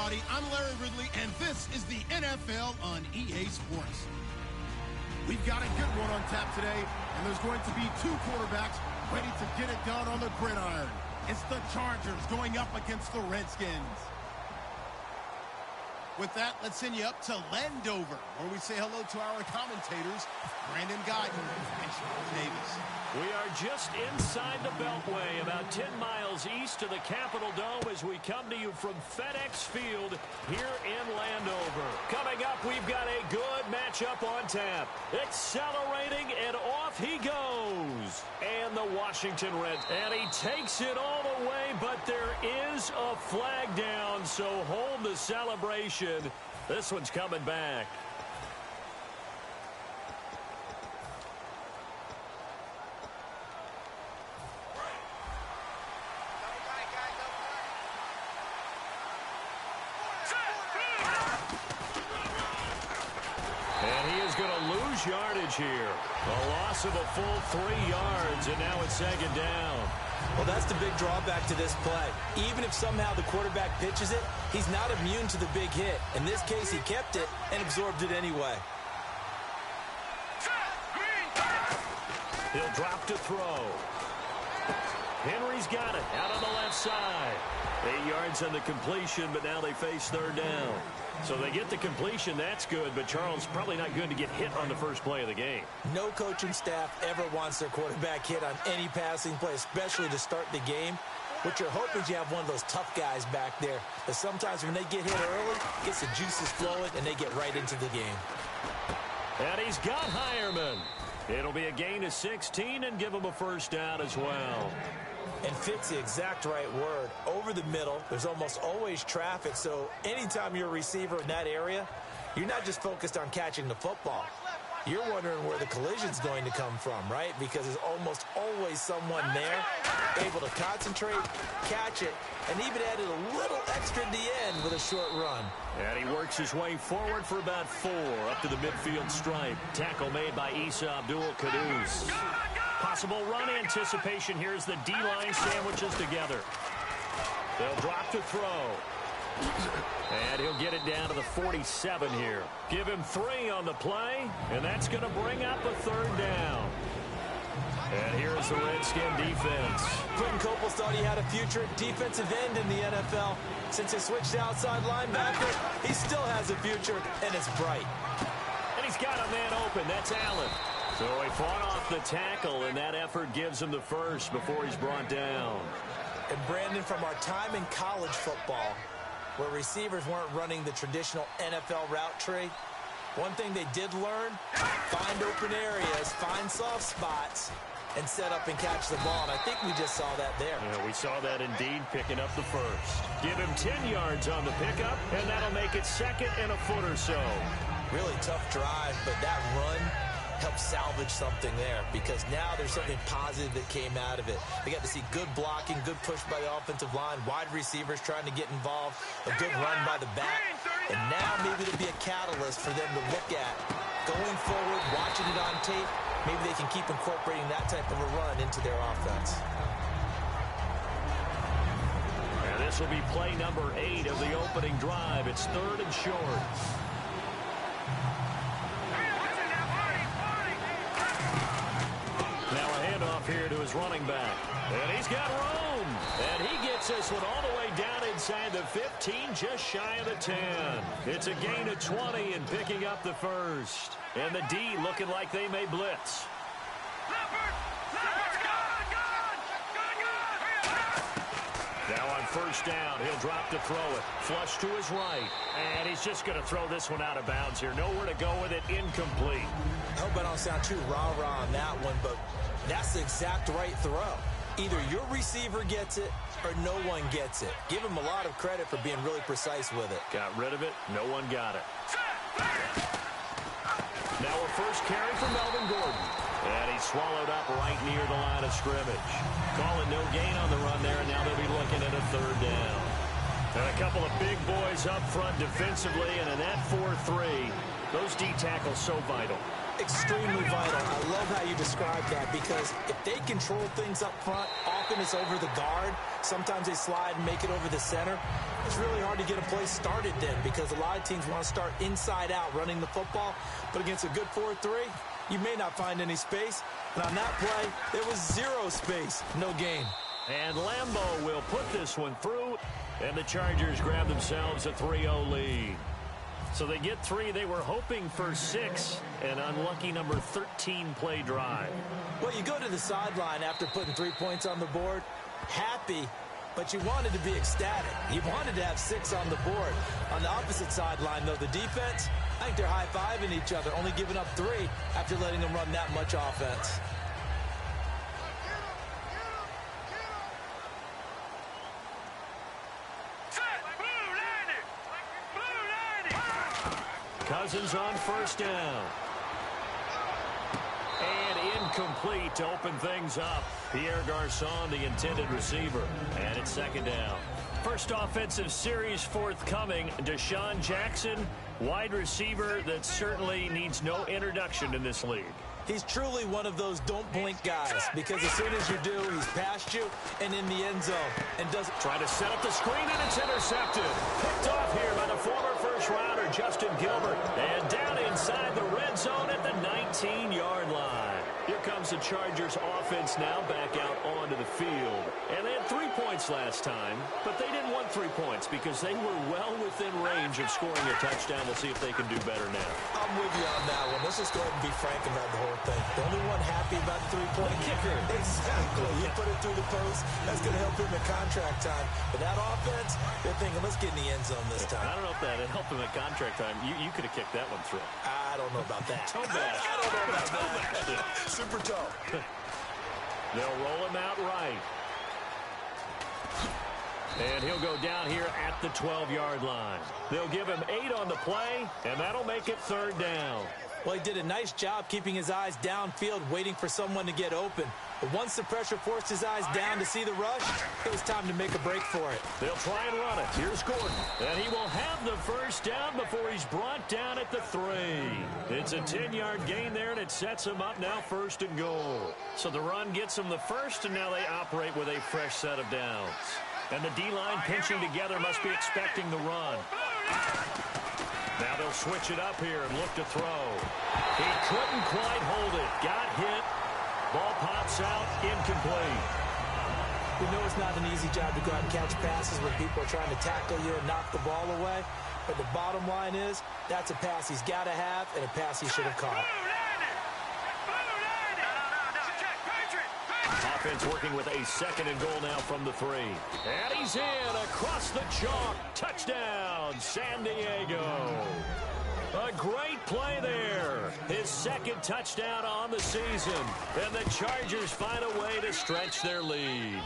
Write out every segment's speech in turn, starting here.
everybody. I'm Larry Ridley, and this is the NFL on EA Sports. We've got a good one on tap today, and there's going to be two quarterbacks ready to get it done on the gridiron. It's the Chargers going up against the Redskins. With that, let's send you up to Landover, where we say hello to our commentators, Brandon Guyton and Charles Davis. We are just inside the Beltway, about 10 miles east of the Capitol Dome as we come to you from FedEx Field here in Landover. Coming up, we've got a good matchup on tap. Accelerating, and off he goes. And the Washington Reds. And he takes it all the way, but there is a flag down, so hold the celebration. This one's coming back. Yardage here. A loss of a full 3 yards, and now it's second down. Well, that's the big drawback to this play. Even if somehow the quarterback pitches it, he's not immune to the big hit. In this case, he kept it and absorbed it anyway. He'll drop to throw. Henry's got it out on the left side. 8 yards on the completion, but now they face third down. So they get the completion, that's good, but Charles, probably not good to get hit on the first play of the game. No coaching staff ever wants their quarterback hit on any passing play, especially to start the game. What you're hoping is you have one of those tough guys back there that sometimes when they get hit early, gets the juices flowing, and they get right into the game. And he's got Hireman. It'll be a gain of 16 and give him a first down as well. And fit's the exact right word. Over the middle, there's almost always traffic, so anytime you're a receiver in that area, you're not just focused on catching the football. You're wondering where the collision's going to come from, right? Because there's almost always someone there able to concentrate, catch it, and even added a little extra at the end with a short run. And he works his way forward for about 4 up to the midfield stripe. Tackle made by Issa Abdul-Quddus. Possible run anticipation. Here's the D-line sandwiches together. They'll drop to throw. And he'll get it down to the 47 here. Give him 3 on the play, and that's going to bring up a third down. And here's the Redskin defense. Quentin Coples thought he had a future at defensive end in the NFL. Since he switched to outside linebacker, he still has a future, and it's bright. And he's got a man open. That's Allen. So he fought off the tackle, and that effort gives him the first before he's brought down. And Brandon, from our time in college football, where receivers weren't running the traditional NFL route tree, one thing they did learn, find open areas, find soft spots, and set up and catch the ball. And I think we just saw that there. Yeah, we saw that indeed, picking up the first. Give him 10 yards on the pickup, and that'll make it second and a foot or so. Really tough drive, but that run help salvage something there, because now there's something positive that came out of it. They got to see good blocking, good push by the offensive line, wide receivers trying to get involved, a good run by the back, and now maybe it'll be a catalyst for them to look at going forward, watching it on tape. Maybe they can keep incorporating that type of a run into their offense. And this will be play number 8 of the opening drive. It's third and short. Here to his running back. And he's got room. And he gets this one all the way down inside the 15, just shy of the 10. It's a gain of 20 and picking up the first. And the D looking like they may blitz. Now on first down, he'll drop to throw it. Flush to his right. And he's just going to throw this one out of bounds here. Nowhere to go with it. Incomplete. I hope I don't sound too rah-rah on that one, but that's the exact right throw. Either your receiver gets it or no one gets it. Give him a lot of credit for being really precise with it. Got rid of it. No one got it. Now a first carry for Melvin Gordon. And he's swallowed up right near the line of scrimmage. Calling no gain on the run there, and now they'll be looking at a third down. And a couple of big boys up front defensively, and in that 4-3, those D tackles so vital. Extremely vital. I love how you describe that, because if they control things up front, often it's over the guard. Sometimes they slide and make it over the center. It's really hard to get a play started then, because a lot of teams want to start inside out running the football. But against a good 4-3, you may not find any space. And on that play, there was zero space. No gain. And Lambeau will put this one through, and the Chargers grab themselves a 3-0 lead. So they get 3. They were hoping for 6, an unlucky number 13 play drive. Well, you go to the sideline after putting 3 points on the board, happy, but you wanted to be ecstatic. You wanted to have 6 on the board. On the opposite sideline, though, the defense, I think they're high-fiving each other, only giving up 3 after letting them run that much offense. Cousins on first down. And incomplete to open things up. Pierre Garçon, the intended receiver. And it's second down. First offensive series forthcoming. Deshaun Jackson, wide receiver that certainly needs no introduction in this league. He's truly one of those don't blink guys, because as soon as you do, he's past you and in the end zone. And doesn't try to set up the screen, and it's intercepted. Picked off here by the former first-rounder Justin Gilbert. And down inside the red zone at the 19-yard line. Here comes the Chargers offense now back out onto the field. And they had 3 points last time, but they didn't want 3 points because they were well within range of scoring a touchdown. We'll see if they can do better now. I'm with you on that one. Let's just go ahead and be frank about the whole thing. The only one happy about the 3-point kicker. Exactly. You put it through the post. That's going to help him in contract time. But that offense, they're thinking, let's get in the end zone this time. I don't know if that helped him at contract time. You could have kicked that one through. I don't know about that. Toe bash. I don't know about that. Super toe. They'll roll him out right. And he'll go down here at the 12-yard line. They'll give him 8 on the play, and that'll make it third down. Well, he did a nice job keeping his eyes downfield, waiting for someone to get open. But once the pressure forced his eyes down to see the rush, it was time to make a break for it. They'll try and run it. Here's Gordon. And he will have the first down before he's brought down at the 3. It's a 10-yard gain there, and it sets him up now first and goal. So the run gets him the first, and now they operate with a fresh set of downs. And the D-line pinching together must be expecting the run. Now they'll switch it up here and look to throw. He couldn't quite hold it. Got hit. Ball pops out. Incomplete. We know it's not an easy job to go out and catch passes when people are trying to tackle you and knock the ball away. But the bottom line is, that's a pass he's got to have and a pass he should have caught. Offense working with a second and goal now from the 3. And he's in across the chalk. Touchdown, San Diego. A great play there. His second touchdown on the season. And the Chargers find a way to stretch their lead.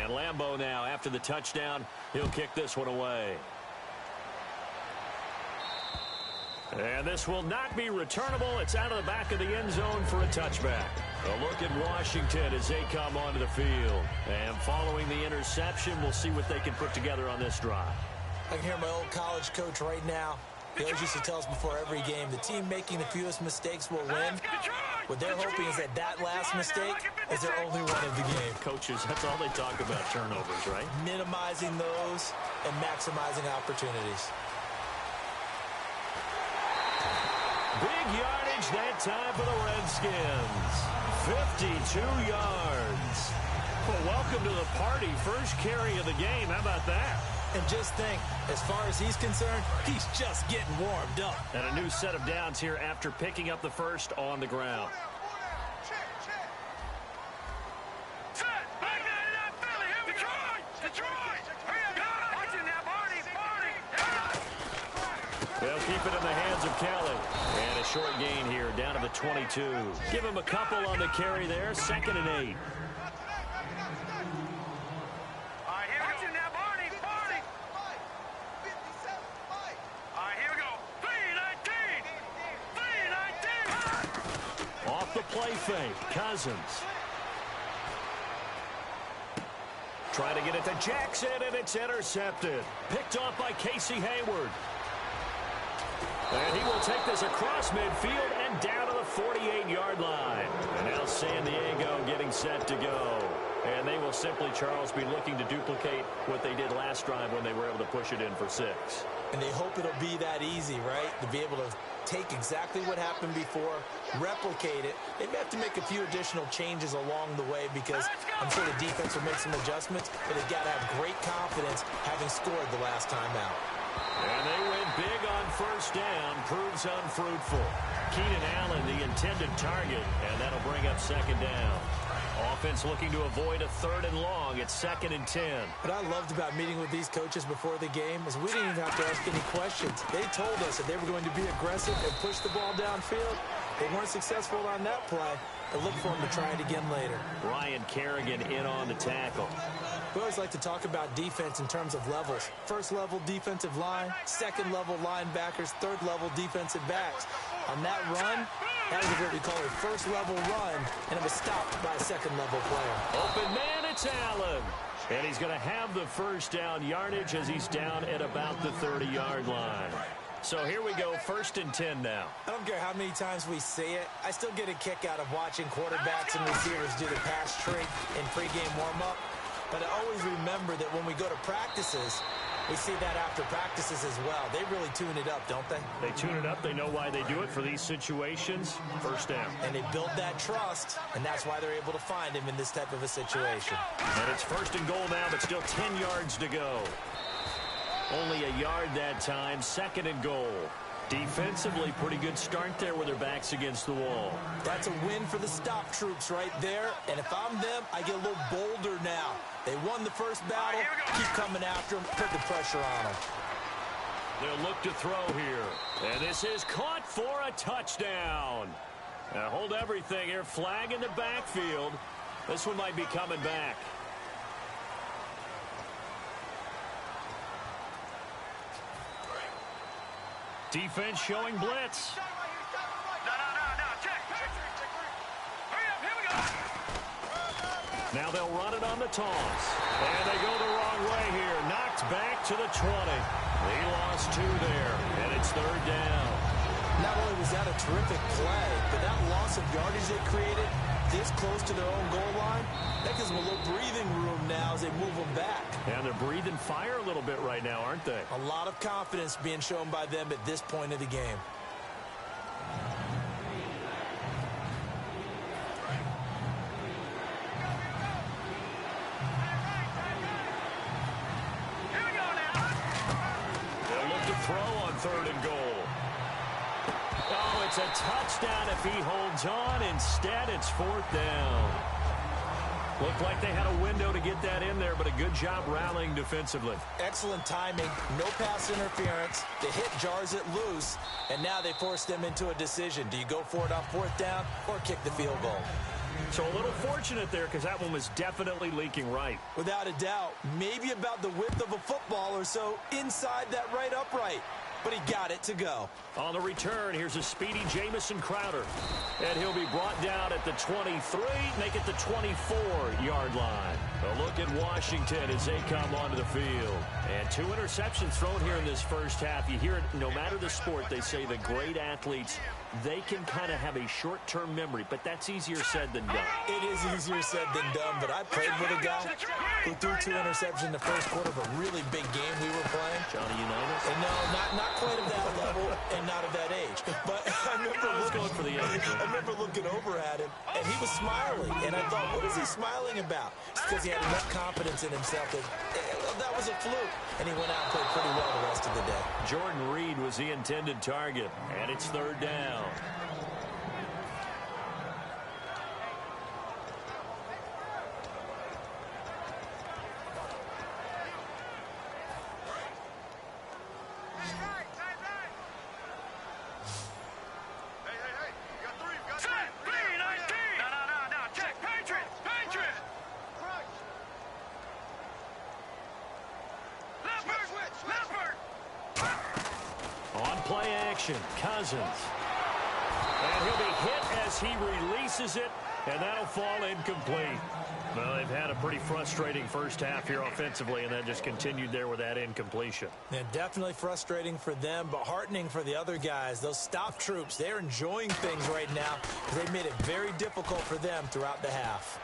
And Lambeau now, after the touchdown, he'll kick this one away. And this will not be returnable. It's out of the back of the end zone for a touchback. A look at Washington as they come onto the field. And following the interception, we'll see what they can put together on this drive. I can hear my old college coach right now. He always used to tell us before every game, the team making the fewest mistakes will win. What they're hoping is that last mistake is their only one of the game. Coaches, that's all they talk about, turnovers, right? Minimizing those and maximizing opportunities. Big yardage that time for the Redskins. 52 yards. Well, welcome to the party. First carry of the game. How about that? And just think, as far as he's concerned, he's just getting warmed up. And a new set of downs here after picking up the first on the ground. They'll keep it in the hands of Kelly. And a short gain here, down to the 22. Give him a couple on the carry there, 2nd and 8. Off the play fake, Cousins. Trying to get it to Jackson, and it's intercepted. Picked off by Casey Hayward. And he will take this across midfield and down to the 48-yard line. And now San Diego getting set to go. And they will simply, Charles, be looking to duplicate what they did last drive when they were able to push it in for 6. And they hope it'll be that easy, right? To be able to take exactly what happened before, replicate it. They may have to make a few additional changes along the way because I'm sure the defense will make some adjustments, but they've got to have great confidence having scored the last time out. And they went big on first down, proves unfruitful. Keenan Allen, the intended target, and that'll bring up second down. Offense looking to avoid a 3rd and long. It's 2nd and 10. What I loved about meeting with these coaches before the game is we didn't even have to ask any questions. They told us that they were going to be aggressive and push the ball downfield. They weren't successful on that play, but look for them to try it again later. Ryan Kerrigan in on the tackle. We always like to talk about defense in terms of levels. 1st level defensive line, 2nd level linebackers, 3rd level defensive backs. On that run, that was what we call a 1st level run, and it was stopped by a 2nd level player. Open man, it's Allen. And he's going to have the first down yardage as he's down at about the 30-yard line. So here we go, 1st and 10 now. I don't care how many times we say it. I still get a kick out of watching quarterbacks and receivers do the pass trick in pregame warm-up. But I always remember that when we go to practices, we see that after practices as well. They really tune it up, don't they? They tune it up. They know why they do it for these situations. First down. And they build that trust, and that's why they're able to find him in this type of a situation. And it's 1st and goal now, but still 10 yards to go. Only a yard that time, 2nd and goal. Defensively, pretty good start there with their backs against the wall. That's a win for the stop troops right there. And if I'm them, I get a little bolder now. They won the first battle. Keep coming after them. Put the pressure on them. They'll look to throw here. And this is caught for a touchdown. Now hold everything here. Flag in the backfield. This one might be coming back. Defense showing blitz. Now they'll run it on the toss. And they go the wrong way here. Knocked back to the 20. They lost 2 there, and it's 3rd down. Not only was that a terrific play, but that loss of yardage they created this close to their own goal line, that gives them a little breathing room now as they move them back. And they're breathing fire a little bit right now, aren't they? A lot of confidence being shown by them at this point of the game. They'll look to throw on 3rd and goal. Oh, it's a touchdown if he holds on. Instead, it's 4th down. Looked like they had a window to get that in there, but a good job rallying defensively. Excellent timing, no pass interference. The hit jars it loose, and now they force them into a decision. Do you go for it on 4th down or kick the field goal? So a little fortunate there because that one was definitely leaking right. Without a doubt, maybe about the width of a football or so inside that right upright. But he got it to go. On the return, here's a speedy Jamison Crowder. And he'll be brought down at the 23, make it the 24-yard line. A look at Washington as they come onto the field. And 2 interceptions thrown here in this first half. You hear it, no matter the sport, they say the great athletes, they can kind of have a short-term memory, but that's easier said than done. It is easier said than done, but I played with a guy who threw 2 interceptions in the first quarter of a really big game we were playing. Johnny Unitas? And no, not quite of that level and not of that age. But I remember looking over at him, and he was smiling. And I thought, what is he smiling about? It's because he had enough confidence in himself that that was a fluke. And he went out and played pretty well the rest of the day. Jordan Reed was the intended target, and it's 3rd down. Cousins. And he'll be hit as he releases it And that'll fall incomplete. Well, they've had a pretty frustrating first half here offensively, and then just continued there with that incompletion. Yeah, definitely frustrating for them, but heartening for the other guys. Those stop troops, they're enjoying things right now because they've made it very difficult for them throughout the half.